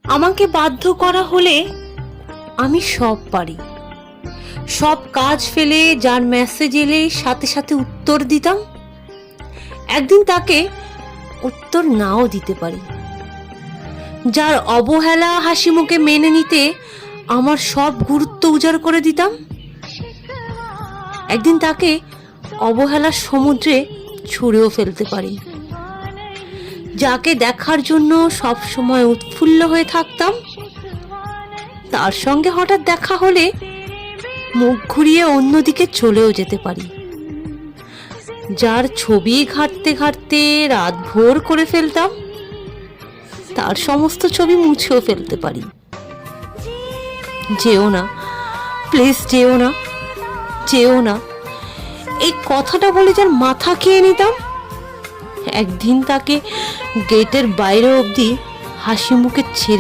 আমাকে বাধ্য করা হলে আমি সব পারি, সব কাজ ফেলে যার মেসেজ এলে সাথে সাথে উত্তর দিতাম। একদিন তাকে উত্তর নাও দিতে পারি। যার অবহেলা হাসি মুখে মেনে নিতে আমার সব গুরুত্ব উজাড় করে দিতাম। একদিন তাকে অবহেলার সমুদ্রে ছুঁড়েও ফেলতে পারি। যাকে দেখার জন্য সব সময় উৎফুল্ল হয়ে থাকতাম, তার সঙ্গে হঠাৎ দেখা হলে মুখ ঘুরিয়ে অন্যদিকে চলেও যেতে পারি। যার ছবি ঘাঁটতে ঘাঁটতে রাত ভোর করে ফেলতাম, তার সমস্ত ছবি মুছেও ফেলতে পারি। যেও না, প্লিজ যেও না, যেও না, এই কথাটা বলে যার মাথা খেয়ে নিতাম। একদিন তাকে গেটের বাইরে অবধি হাসি মুখে ছেড়ে